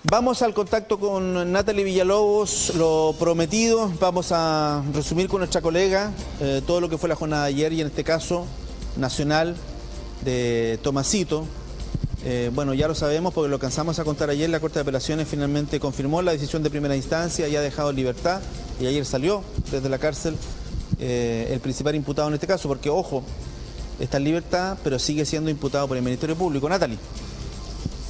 Vamos al contacto con Natalie Villalobos, lo prometido. Vamos a resumir con nuestra colega todo lo que fue la jornada de ayer y en este caso nacional de Tomasito. Bueno, ya lo sabemos porque lo alcanzamos a contar ayer. La Corte de Apelaciones finalmente confirmó la decisión de primera instancia y ha dejado en libertad. Y ayer salió desde la cárcel el principal imputado en este caso, porque, ojo, está en libertad, pero sigue siendo imputado por el Ministerio Público. Natalie.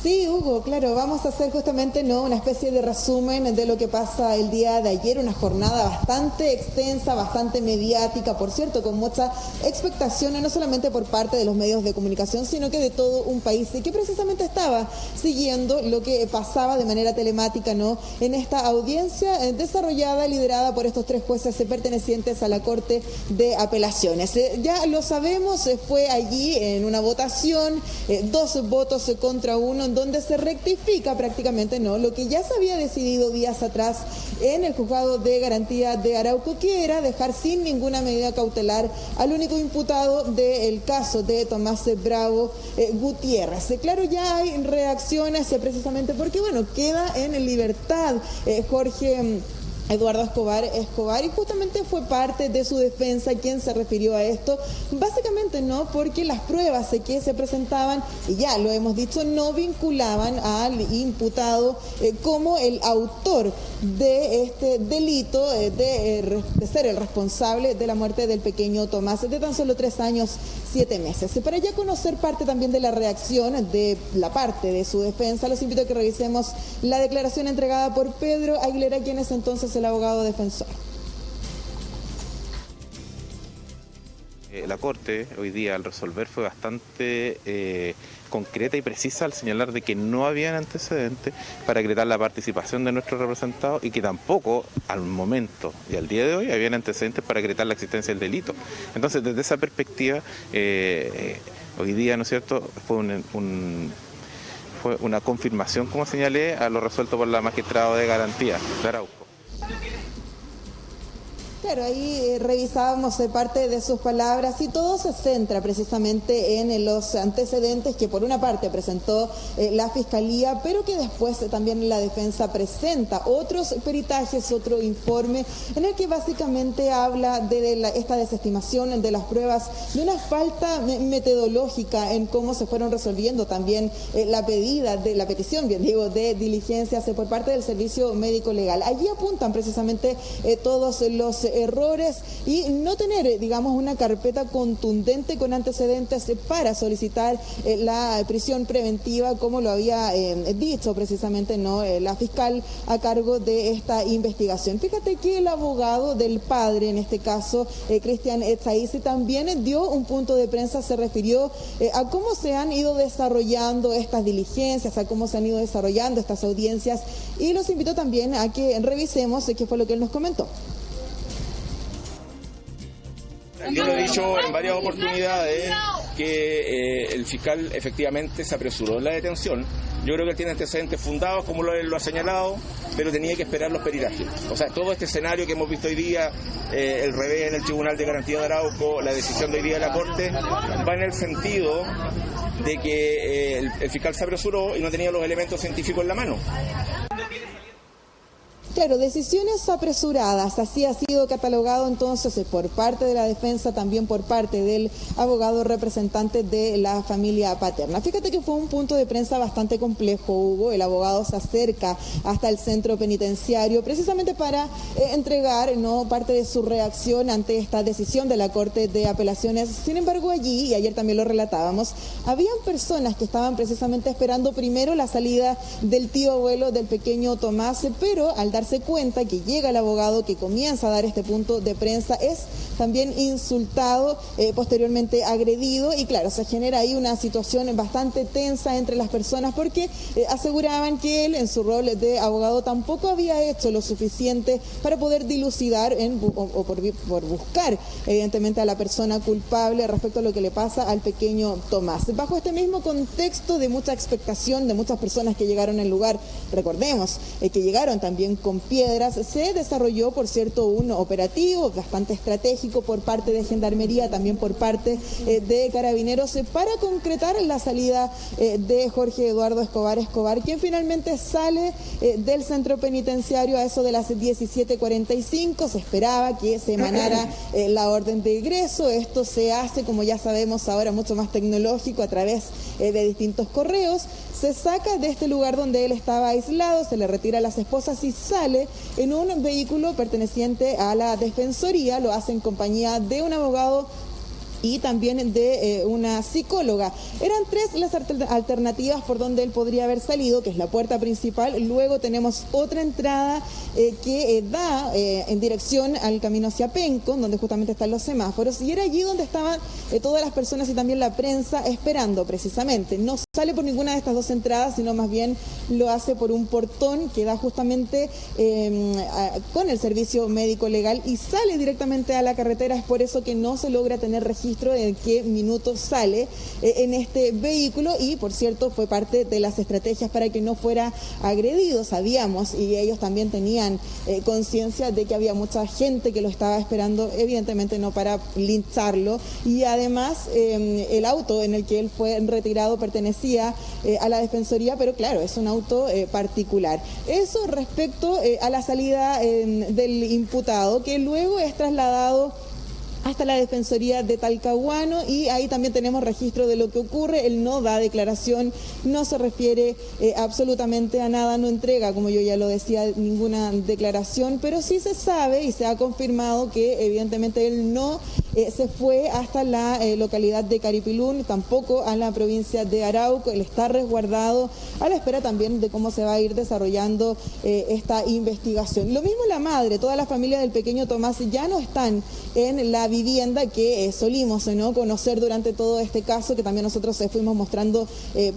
Sí, Hugo, claro, vamos a hacer justamente una especie de resumen de lo que pasa el día de ayer, una jornada bastante extensa, bastante mediática, por cierto, con mucha expectación, no solamente por parte de los medios de comunicación, sino que de todo un país que precisamente estaba siguiendo lo que pasaba de manera telemática, en esta audiencia desarrollada, liderada por estos tres jueces pertenecientes a la Corte de Apelaciones. Ya lo sabemos, fue allí en una votación, 2 votos contra 1, en donde se rectifica prácticamente lo que ya se había decidido días atrás en el juzgado de garantía de Arauco, que era dejar sin ninguna medida cautelar al único imputado del caso de Tomás Bravo Gutiérrez. Claro, ya hay reacciones precisamente porque, queda en libertad Jorge Eduardo Escobar, y justamente fue parte de su defensa quien se refirió a esto, básicamente porque las pruebas que se presentaban, y ya lo hemos dicho, no vinculaban al imputado como el autor de este delito de ser el responsable de la muerte del pequeño Tomás, de tan solo 3 años, 7 meses. Para ya conocer parte también de la reacción de la parte de su defensa, los invito a que revisemos la declaración entregada por Pedro Aguilera, quien es entonces el abogado defensor. La Corte hoy día al resolver fue bastante concreta y precisa al señalar de que no habían antecedentes para acreditar la participación de nuestros representados y que tampoco al momento y al día de hoy habían antecedentes para acreditar la existencia del delito. Entonces, desde esa perspectiva, hoy día, ¿no es cierto?, fue una confirmación, como señalé, a lo resuelto por la magistrada de garantía de Arauco. Claro, ahí revisábamos parte de sus palabras y todo se centra precisamente en los antecedentes que por una parte presentó la Fiscalía, pero que después también la defensa presenta otros peritajes, otro informe en el que básicamente habla de esta desestimación de las pruebas, de una falta metodológica en cómo se fueron resolviendo también la petición de diligencias por parte del Servicio Médico Legal. Allí apuntan precisamente todos los errores y no tener, una carpeta contundente con antecedentes para solicitar la prisión preventiva, como lo había dicho precisamente la fiscal a cargo de esta investigación. Fíjate que el abogado del padre, en este caso Cristian Etzaízi, también dio un punto de prensa, se refirió a cómo se han ido desarrollando estas diligencias, a cómo se han ido desarrollando estas audiencias, y los invito también a que revisemos qué fue lo que él nos comentó. Yo lo he dicho en varias oportunidades que el fiscal efectivamente se apresuró en la detención. Yo creo que él tiene antecedentes fundados, como lo ha señalado, pero tenía que esperar los peritajes. O sea, todo este escenario que hemos visto hoy día, el revés en el Tribunal de Garantía de Arauco, la decisión de hoy día de la Corte, va en el sentido de que el fiscal se apresuró y no tenía los elementos científicos en la mano. Claro, decisiones apresuradas, así ha sido catalogado entonces por parte de la defensa, también por parte del abogado representante de la familia paterna. Fíjate que fue un punto de prensa bastante complejo, Hugo. El abogado se acerca hasta el centro penitenciario precisamente para entregar parte de su reacción ante esta decisión de la Corte de Apelaciones. Sin embargo, allí, y ayer también lo relatábamos, habían personas que estaban precisamente esperando primero la salida del tío abuelo del pequeño Tomás, pero al darse cuenta que llega el abogado, que comienza a dar este punto de prensa, es también insultado, posteriormente agredido, y claro, se genera ahí una situación bastante tensa entre las personas porque aseguraban que él en su rol de abogado tampoco había hecho lo suficiente para poder dilucidar por buscar evidentemente a la persona culpable respecto a lo que le pasa al pequeño Tomás. Bajo este mismo contexto de mucha expectación de muchas personas que llegaron al lugar, recordemos que llegaron también con con piedras. Se desarrolló, por cierto, un operativo bastante estratégico por parte de Gendarmería, también por parte de Carabineros, para concretar la salida de Jorge Eduardo Escobar, quien finalmente sale del centro penitenciario a eso de las 17:45. Se esperaba que se emanara la orden de ingreso. Esto se hace, como ya sabemos ahora, mucho más tecnológico a través de distintos correos. Se saca de este lugar donde él estaba aislado, se le retira a las esposas y sale en un vehículo perteneciente a la Defensoría. Lo hace en compañía de un abogado y también de una psicóloga. Eran 3 las alternativas por donde él podría haber salido, que es la puerta principal. Luego tenemos otra entrada que da en dirección al camino hacia Penco, donde justamente están los semáforos, y era allí donde estaban todas las personas y también la prensa esperando precisamente. No sale por ninguna de estas 2 entradas, sino más bien lo hace por un portón que da justamente con el servicio médico legal y sale directamente a la carretera. Es por eso que no se logra tener registro de qué minuto sale en este vehículo, y por cierto fue parte de las estrategias para que no fuera agredido. Sabíamos, y ellos también tenían conciencia de que había mucha gente que lo estaba esperando, evidentemente no para lincharlo, y además el auto en el que él fue retirado pertenecía a la Defensoría, pero claro, es un auto particular. Eso respecto a la salida del imputado, que luego es trasladado hasta la Defensoría de Talcahuano, y ahí también tenemos registro de lo que ocurre. Él no da declaración, no se refiere absolutamente a nada, no entrega, como yo ya lo decía, ninguna declaración, pero sí se sabe y se ha confirmado que evidentemente él no se fue hasta la localidad de Caripilún, tampoco a la provincia de Arauco. Él está resguardado a la espera también de cómo se va a ir desarrollando esta investigación. Lo mismo la madre, toda la familia del pequeño Tomás ya no están en la vivienda que solimos conocer durante todo este caso, que también nosotros fuimos mostrando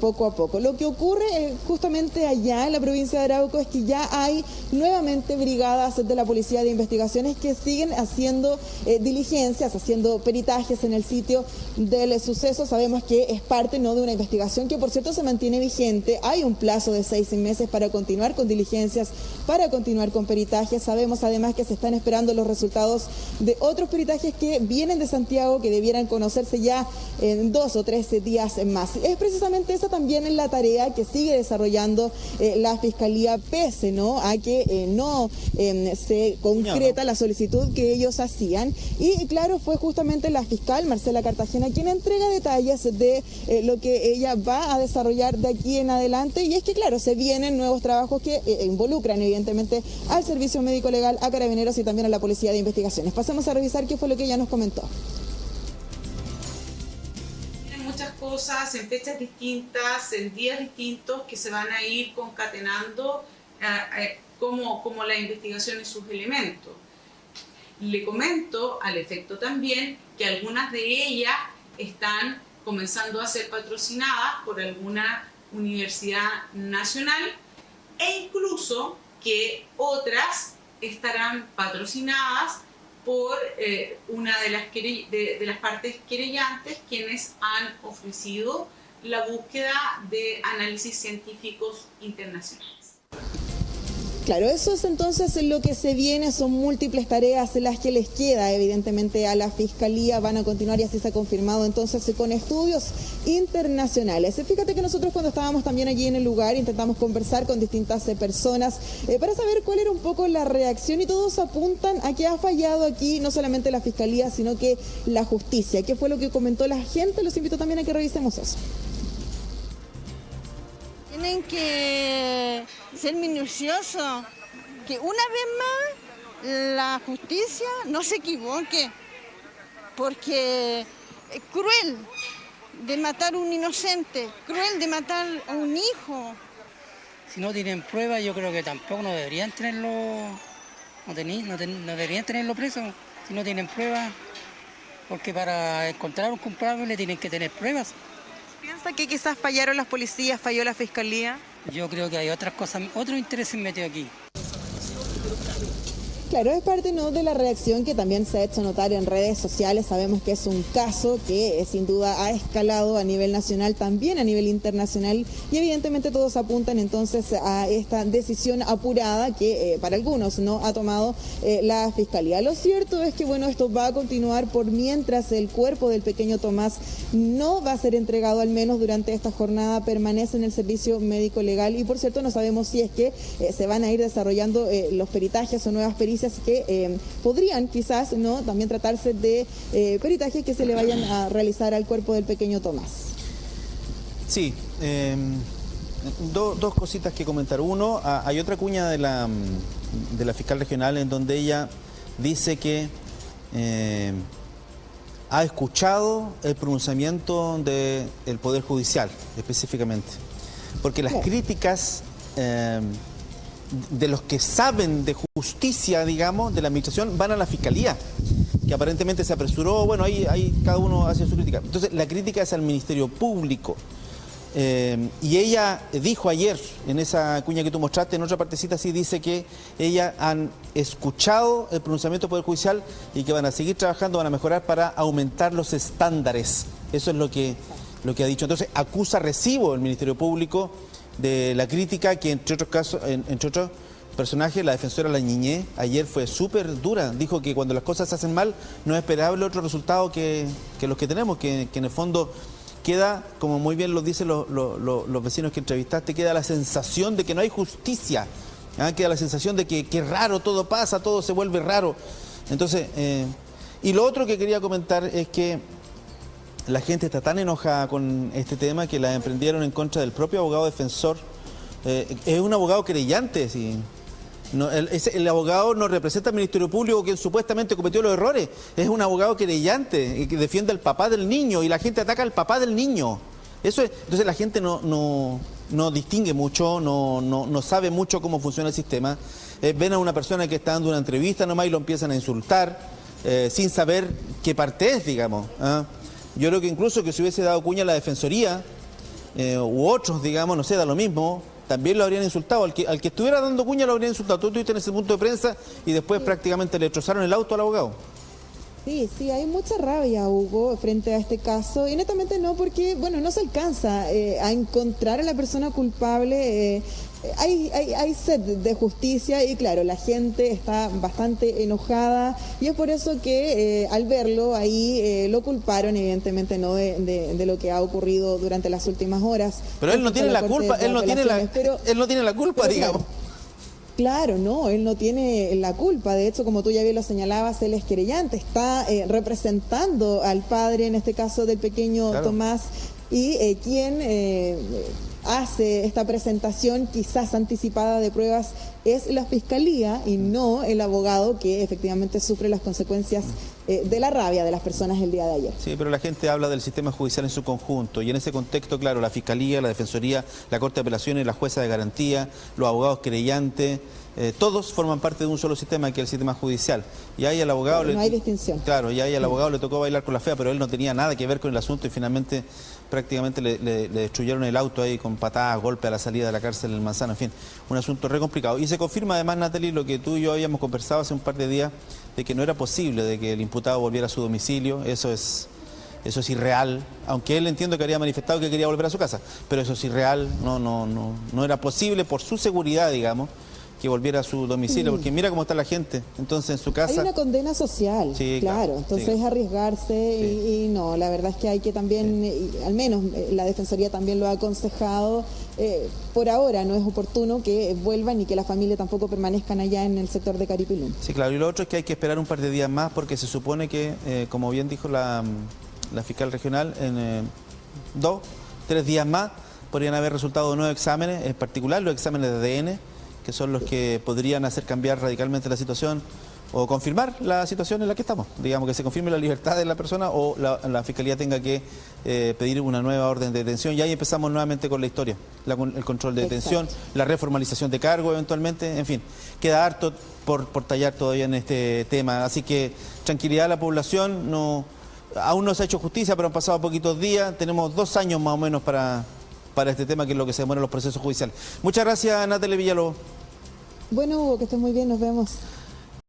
poco a poco. Lo que ocurre justamente allá en la provincia de Arauco es que ya hay nuevamente brigadas de la Policía de Investigaciones que siguen haciendo diligencias, haciendo peritajes en el sitio del suceso. Sabemos que es parte de una investigación que, por cierto, se mantiene vigente. Hay un plazo de 6 meses para continuar con diligencias, para continuar con peritajes. Sabemos además que se están esperando los resultados de otros peritajes que vienen de Santiago, que debieran conocerse ya en 2 o 3 días más. Es precisamente esa también la tarea que sigue desarrollando la Fiscalía, pese a que no se concreta la solicitud que ellos hacían. Y claro, fue justamente la fiscal Marcela Cartagena quien entrega detalles de lo que ella va a desarrollar de aquí en adelante. Y es que claro, se vienen nuevos trabajos que involucran evidentemente al Servicio Médico Legal, a Carabineros y también a la Policía de Investigaciones. Pasemos a revisar qué fue lo que ella nos comentó. Tienen muchas cosas en fechas distintas, en días distintos, que se van a ir concatenando como la investigación y sus elementos. Le comento al efecto también que algunas de ellas están comenzando a ser patrocinadas por alguna universidad nacional, e incluso que otras estarán patrocinadas por una de las partes querellantes, quienes han ofrecido la búsqueda de análisis científicos internacionales. Claro, eso es entonces lo que se viene, son múltiples tareas las que les queda evidentemente a la Fiscalía. Van a continuar, y así se ha confirmado entonces, con estudios internacionales. Fíjate que nosotros, cuando estábamos también allí en el lugar, intentamos conversar con distintas personas para saber cuál era un poco la reacción, y todos apuntan a que ha fallado aquí no solamente la Fiscalía, sino que la justicia. ¿Qué fue lo que comentó la gente? Los invito también a que revisemos eso. Tienen que ser minuciosos, que una vez más la justicia no se equivoque, porque es cruel de matar a un inocente, cruel de matar a un hijo. Si no tienen pruebas, yo creo que tampoco no deberían tenerlo, no deberían tenerlo preso si no tienen pruebas, porque para encontrar un culpable tienen que tener pruebas. ¿Piensa que quizás fallaron las policías, falló la Fiscalía? Yo creo que hay otras cosas, otros intereses metidos aquí. Claro, es parte, ¿no?, de la reacción que también se ha hecho notar en redes sociales. Sabemos que es un caso que sin duda ha escalado a nivel nacional, también a nivel internacional, y evidentemente todos apuntan entonces a esta decisión apurada que para algunos no ha tomado la Fiscalía. Lo cierto es que, bueno, esto va a continuar por mientras el cuerpo del pequeño Tomás no va a ser entregado, al menos durante esta jornada, permanece en el servicio médico legal, y por cierto no sabemos si es que se van a ir desarrollando los peritajes o nuevas pericias que podrían quizás no también tratarse de peritajes que se le vayan a realizar al cuerpo del pequeño Tomás. Sí, dos cositas que comentar. Uno, hay otra cuña de la fiscal regional en donde ella dice que ha escuchado el pronunciamiento del Poder Judicial específicamente, porque las críticas de los que saben de justicia, digamos, de la administración, van a la Fiscalía, que aparentemente se apresuró. Bueno, ahí cada uno hace su crítica. Entonces, la crítica es al Ministerio Público. Y ella dijo ayer, en esa cuña que tú mostraste, en otra partecita sí dice que ella han escuchado el pronunciamiento del Poder Judicial y que van a seguir trabajando, van a mejorar para aumentar los estándares. Eso es lo que ha dicho. Entonces, acusa recibo el Ministerio Público de la crítica que, entre otros casos, entre otros personajes, la defensora Lañiñé ayer fue súper dura. Dijo que cuando las cosas se hacen mal no es esperable otro resultado que los que tenemos, que en el fondo queda, como muy bien lo dicen los vecinos que entrevistaste, queda la sensación de que no hay justicia, queda la sensación de que raro todo pasa, todo se vuelve raro. Entonces, y lo otro que quería comentar es que la gente está tan enojada con este tema que la emprendieron en contra del propio abogado defensor. Es un abogado querellante, ¿sí? No, el abogado no representa al Ministerio Público, que supuestamente cometió los errores. Es un abogado querellante que defiende al papá del niño, y la gente ataca al papá del niño. Entonces la gente no distingue mucho, no sabe mucho cómo funciona el sistema. Ven a una persona que está dando una entrevista nomás y lo empiezan a insultar sin saber qué parte es, digamos. Yo creo que incluso que si hubiese dado cuña a la Defensoría u otros, digamos, no sé, da lo mismo, también lo habrían insultado. Al que estuviera dando cuña lo habrían insultado. Tú estuviste en ese punto de prensa y después prácticamente le destrozaron el auto al abogado. Sí, hay mucha rabia, Hugo, frente a este caso, y netamente no porque, bueno, no se alcanza a encontrar a la persona culpable. Hay sed de justicia y claro, la gente está bastante enojada, y es por eso que al verlo ahí lo culparon, evidentemente no de lo que ha ocurrido durante las últimas horas. Pero él no tiene la culpa, él no tiene la culpa, digamos. Claro, no, él no tiene la culpa. De hecho, como tú ya bien lo señalabas, él es querellante, está representando al padre, en este caso del pequeño Tomás, y quien hace esta presentación quizás anticipada de pruebas es la Fiscalía y no el abogado que efectivamente sufre las consecuencias de la rabia de las personas el día de ayer. Sí, pero la gente habla del sistema judicial en su conjunto, y en ese contexto, claro, la Fiscalía, la Defensoría, la Corte de Apelaciones, la jueza de garantía, los abogados querellantes, todos forman parte de un solo sistema, que es el sistema judicial. Y ahí al abogado... No hay distinción. Claro, y ahí al abogado le tocó bailar con la fea, pero él no tenía nada que ver con el asunto y finalmente prácticamente le destruyeron el auto ahí con patadas, golpes a la salida de la cárcel en Manzano, en fin, un asunto re complicado. Y se confirma además, Natalie, lo que tú y yo habíamos conversado hace un par de días, de que no era posible de que el imputado volviera a su domicilio. Eso es irreal, aunque él, entiendo que había manifestado que quería volver a su casa, pero eso es irreal, no era posible por su seguridad, digamos, que volviera a su domicilio, porque mira cómo está la gente, entonces en su casa... Hay una condena social, sí, claro, entonces es arriesgarse y no, la verdad es que hay que también, al menos la Defensoría también lo ha aconsejado, por ahora no es oportuno que vuelvan y que la familia tampoco permanezcan allá en el sector de Caripulum. Sí, claro, y lo otro es que hay que esperar un par de días más, porque se supone que, como bien dijo la fiscal regional, en 2-3 días más podrían haber resultado de nuevos exámenes, en particular los exámenes de ADN, que son los que podrían hacer cambiar radicalmente la situación o confirmar la situación en la que estamos. Digamos, que se confirme la libertad de la persona o la Fiscalía tenga que pedir una nueva orden de detención. Y ahí empezamos nuevamente con la historia, el control de detención, la reformalización de cargo eventualmente, en fin. Queda harto por tallar todavía en este tema. Así que tranquilidad a la población, aún no se ha hecho justicia, pero han pasado poquitos días. Tenemos 2 años más o menos para este tema, que es lo que se demora en los procesos judiciales. Muchas gracias, Natalie Villalobos. Bueno, Hugo, que estés muy bien, nos vemos.